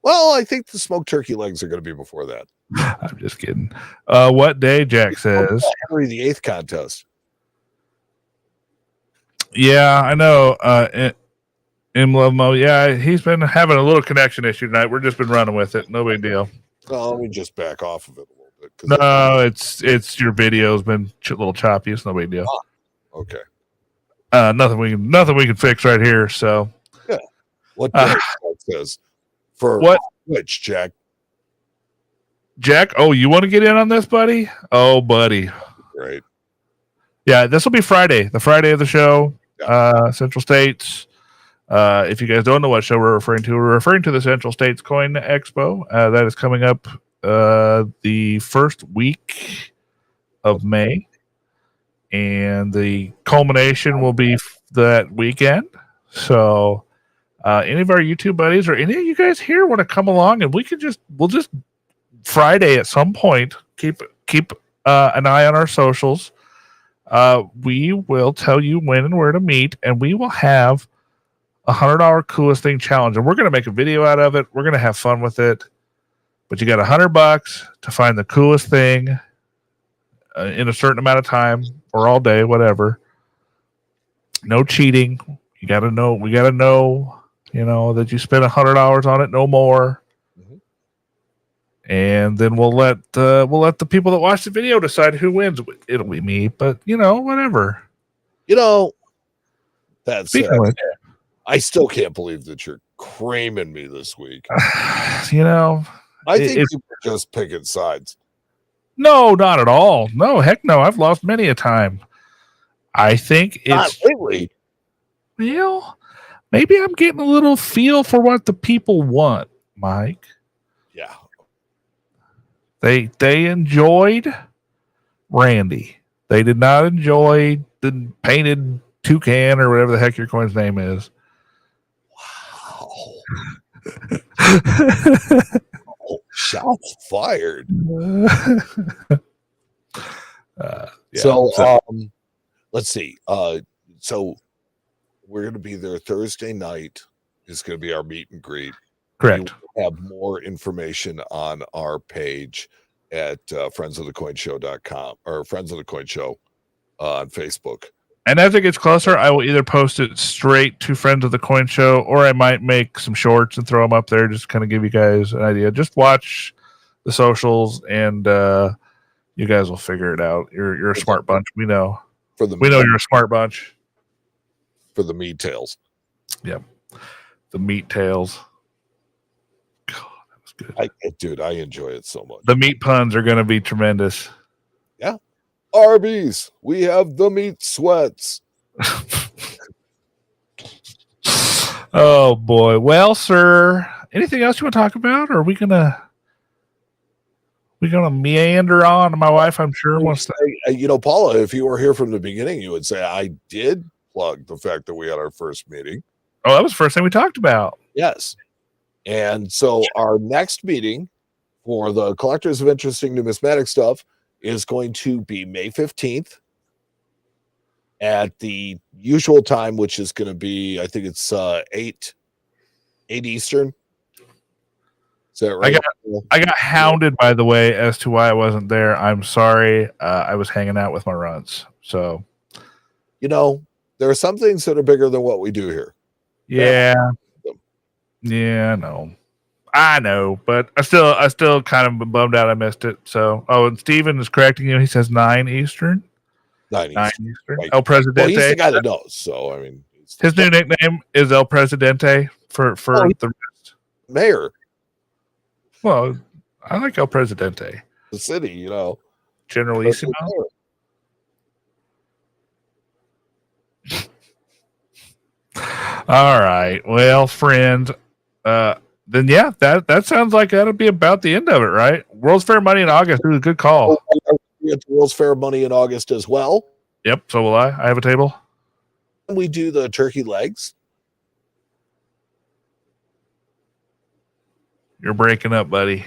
Well, I think the smoked turkey legs are going to be before that. I'm just kidding. What day, Jack says? Henry VIII contest. Yeah, I know. Imlomo, yeah, he's been having a little connection issue tonight. We're just been running with it. No big deal. Well, let me just back off of it a little bit. No, it's your video's been a little choppy. It's no big deal. Okay. Nothing we can fix right here. So yeah, what day says for what Twitch, Jack? Jack, oh, you want to get in on this, buddy? Oh, buddy. Right. Yeah, this will be Friday, the Friday of the show, Central States. If you guys don't know what show we're referring to the Central States Coin Expo. That is coming up the first week of May, and the culmination will be that weekend. So, any of our YouTube buddies or any of you guys here want to come along, and we'll just Friday at some point keep an eye on our socials. We will tell you when and where to meet, and we will have $100 coolest thing challenge, and we're going to make a video out of it. We're going to have fun with it, but you got $100 to find the coolest thing in a certain amount of time or all day, whatever. No cheating. You got to know. We got to know. That you spent $100 on it, no more. Mm-hmm. And then we'll let the people that watch the video decide who wins. It'll be me, but whatever. That's I still can't believe that you're creaming me this week. I think you were just picking sides. No, not at all. No, heck no. I've lost many a time. I think not lately. Well, maybe I'm getting a little feel for what the people want, Mike. Yeah. They enjoyed Randy. They did not enjoy the painted toucan or whatever the heck your coin's name is. Shots fired. Let's see. So we're going to be there Thursday night. Is going to be our meet and greet. Correct. We have more information on our page at friendsofthecoinshow.com or Friends of the Coin Show on Facebook. And as it gets closer, I will either post it straight to Friends of the Coin Show, or I might make some shorts and throw them up there, just kind of give you guys an idea. Just watch the socials, and you guys will figure it out. You're a smart bunch. We know. We know you're a smart bunch. For the meat tails. Yep. The meat tails. God, that was good. I enjoy it so much. The meat puns are going to be tremendous. Yeah. Arby's, we have the meat sweats. Oh boy. Well, sir, anything else you want to talk about, or are we gonna meander on? My wife, I'm sure, wants to. Paula, if you were here from the beginning, you would say I did plug the fact that we had our first meeting. Oh, that was the first thing we talked about. Yes. And so our next meeting for the Collectors of Interesting Numismatic Stuff is going to be May 15th at the usual time, which is going to be, I think it's 8 Eastern. Is that right? I got hounded, by the way, as to why I wasn't there. I'm sorry. I was hanging out with my runs. So, there are some things that are bigger than what we do here. Yeah. Yeah, I know, but I still kind of bummed out I missed it. So, and Steven is correcting you. He says 9 Eastern. 9 Eastern. Right. El Presidente. Well, he's the guy that knows. So, I mean, his new nickname is El Presidente for the rest. Mayor. Well, I like El Presidente. The city, Generalissimo. All right. Well, friend, then yeah, that sounds like that'll be about the end of it, right? World's Fair money in August is a good call. We have the World's Fair money in August as well. Yep. So will I. I have a table. We do the turkey legs. You're breaking up, buddy.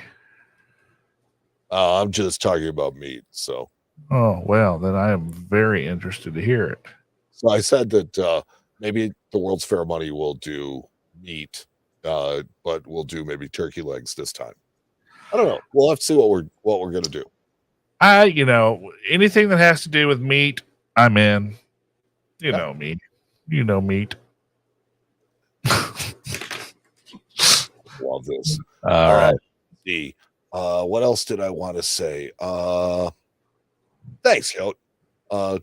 I'm just talking about meat. So Oh, well, then I am very interested to hear it. So I said that maybe the World's Fair money will do meat, but we'll do maybe turkey legs this time. I don't know. We'll have to see what we're gonna do. Anything that has to do with meat, I'm in. You Yeah. know me. You know meat. Love this. All right. See, what else did I want to say? Thanks, Yote.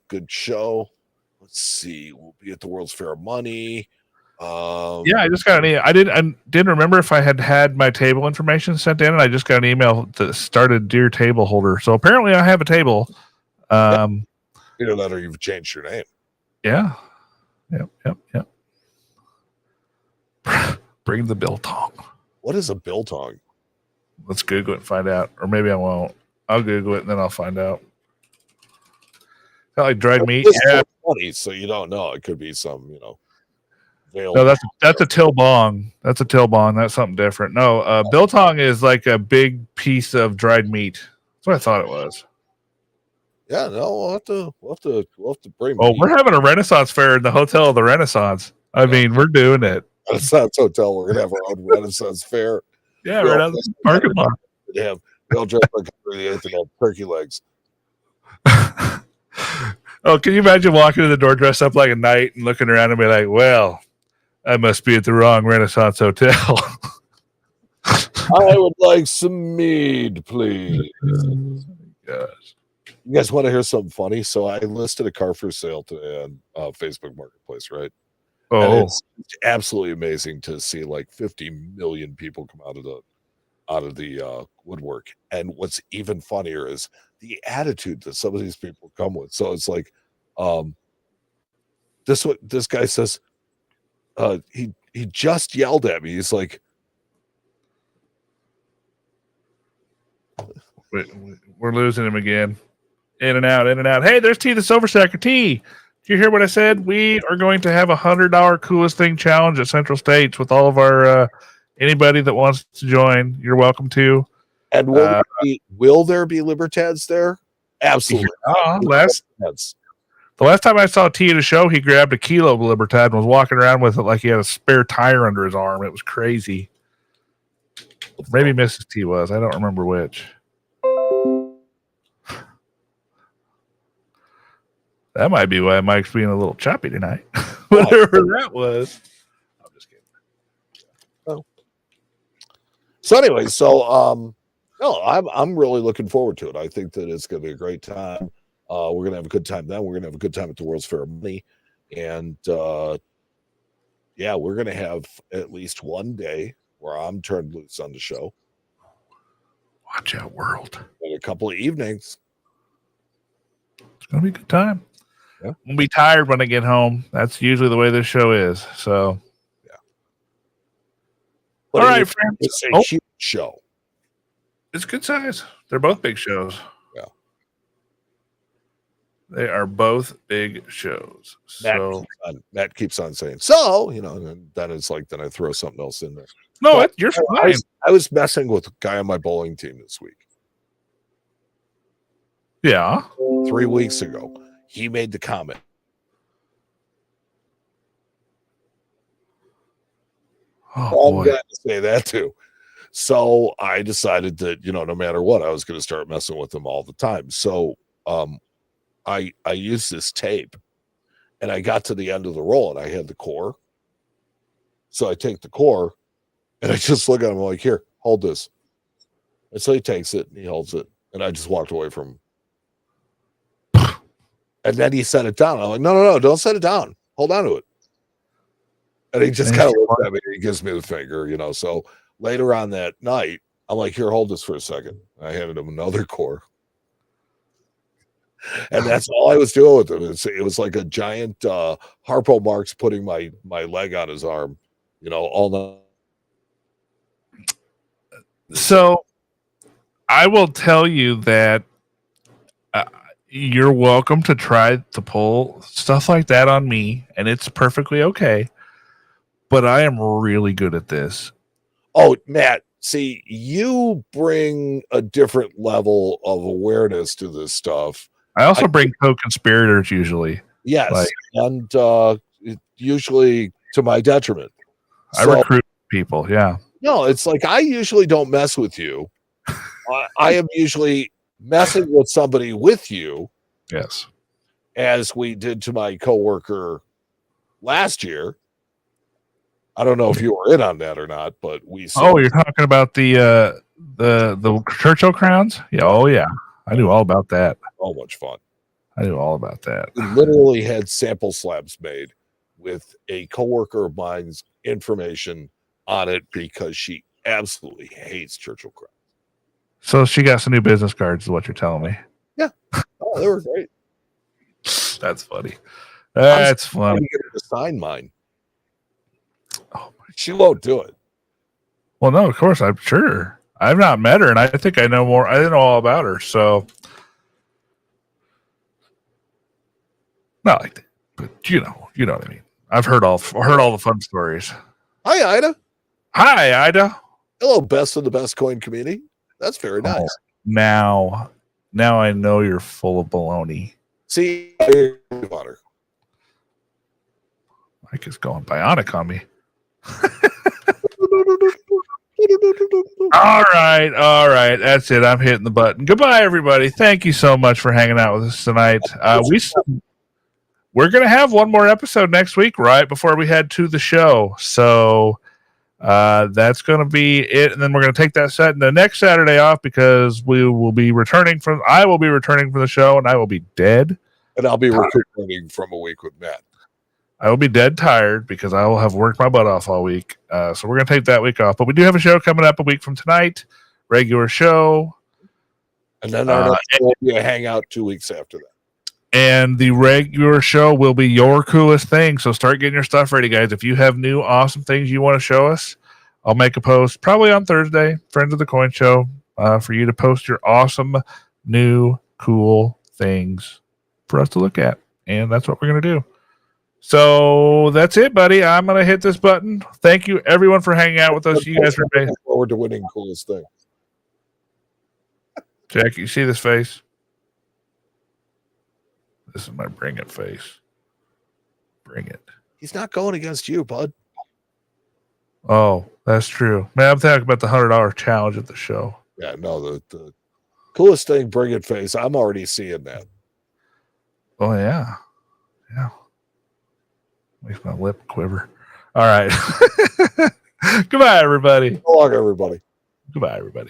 Good show. Let's see. We'll be at the World's Fair of Money. Yeah, I just got an email. I didn't remember if I had my table information sent in, and I just got an email that started Dear Table Holder. So apparently, I have a table. Either that or you've changed your name. Yeah. Yep. Bring the biltong. What is a biltong? Let's Google it and find out. Or maybe I won't. I'll Google it and then I'll find out. Kind of like dried meat. Yeah. Funny, so you don't know. It could be some, No, that's a tilbong. That's a tilbong. That's something different. No, biltong is like a big piece of dried meat. That's what I thought it was. Yeah, no, we'll have to bring. Oh, we're having a Renaissance fair in the Hotel of the Renaissance. I mean, we're doing it. Renaissance Hotel. We're gonna have our own Renaissance fair. Yeah, right out the parking lot. We all dress like Henry VIII and have turkey legs. Oh, can you imagine walking to the door dressed up like a knight and looking around and be like, well, I must be at the wrong Renaissance Hotel. I would like some mead, please. Gosh. You guys want to hear something funny? So I listed a car for sale today on Facebook Marketplace, right? Oh, and it's absolutely amazing to see like 50 million people come out of the woodwork. And what's even funnier is the attitude that some of these people come with. So it's like, this guy says, he just yelled at me. He's like, we're losing him again. In and out. Hey, there's T, the Silver Stacker. T, did you hear what I said? We are going to have $100 coolest thing challenge at Central States with all of our anybody that wants to join. You're welcome to. And will there be libertads there? Absolutely. The last time I saw T at a show, he grabbed a kilo of libertad and was walking around with it like he had a spare tire under his arm. It was crazy. Maybe Mrs. T was. I don't remember which. That might be why Mike's being a little choppy tonight. Whatever that was. I'm just kidding. Oh. So anyway, no, I'm really looking forward to it. I think that it's going to be a great time. We're going to have a good time then. We're going to have a good time at the World's Fair of Money. And yeah, we're going to have at least one day where I'm turned loose on the show. Watch out, world. And a couple of evenings. It's going to be a good time. Yeah. I'll be tired when I get home. That's usually the way this show is. So, yeah. All right, friends. It's a huge show. It's good size. They're both big shows. Yeah. They are both big shows. Matt keeps on saying, so, and then it's like, then I throw something else in there. No, you're fine. I was messing with a guy on my bowling team this week. Yeah. 3 weeks ago. He made the comment. Oh, I'm glad to say that too. So I decided that, no matter what, I was going to start messing with him all the time. So I used this tape and I got to the end of the roll and I had the core. So I take the core and I just look at him like, here, hold this. And so he takes it and he holds it. And I just walked away from him. And then he set it down. I'm like, no, don't set it down. Hold on to it. And he just kind of looks at me and he gives me the finger, So later on that night, I'm like, here, hold this for a second. I handed him another core. And that's all I was doing with him. It was like a giant Harpo Marx putting my leg on his arm, all night. So I will tell you that you're welcome to try to pull stuff like that on me, and it's perfectly okay. But I am really good at this. Oh, Matt, see, you bring a different level of awareness to this stuff I also bring co-conspirators usually. Yes, Like, and usually to my detriment. I So recruit people. Yeah. no, it's like I usually don't mess with you. I am usually messing with somebody with you, Yes. as we did to my coworker last year. I don't know if you were in on that or not, but we. Oh, you're talking about the Churchill crowns? Yeah. Oh, yeah. I knew all about that. So much fun. I knew all about that. We literally had sample slabs made with a coworker of mine's information on it because she absolutely hates Churchill crowns. So she got some new business cards, is what you're telling me. Yeah. Oh, they were great. That's funny. That's funny. I'm get her to sign mine. Oh, she won't do it. Well, no, of course, I'm sure. I've not met her, and I think I know more. I didn't know all about her, so not like that. But you know what I mean. I've heard all the fun stories. Hi, Ida. Hi, Ida. Hello, best of the best coin community. That's very nice. Now I know you're full of baloney. See, water. Mike is going bionic on me. All right. That's it. I'm hitting the button. Goodbye, everybody. Thank you so much for hanging out with us tonight. We're going to have one more episode next week, right before we head to the show. So that's going to be it. And then we're going to take that set the next Saturday off because I will be returning from the show, and I will be dead. And I'll be recuperating from a week with Matt. I will be dead tired because I will have worked my butt off all week. So we're going to take that week off. But we do have a show coming up a week from tonight, regular show. And then our next show will be a hangout 2 weeks after that. And the regular show will be your coolest thing. So start getting your stuff ready, guys. If you have new awesome things you want to show us, I'll make a post probably on Thursday, Friends of the Coin Show, for you to post your awesome, new, cool things for us to look at. And that's what we're going to do. So that's it, buddy. I'm going to hit this button. Thank you, everyone, for hanging out with us. You guys are amazing. Looking forward to winning coolest thing. Jack, you see this face? This is my bring it face. Bring it. He's not going against you, bud. Oh, that's true. Man, I'm thinking about the $100 challenge at the show. Yeah, no, the coolest thing, bring it face. I'm already seeing that. Oh, yeah. Yeah. Makes my lip quiver. All right. Goodbye, everybody. So long, everybody. Goodbye, everybody.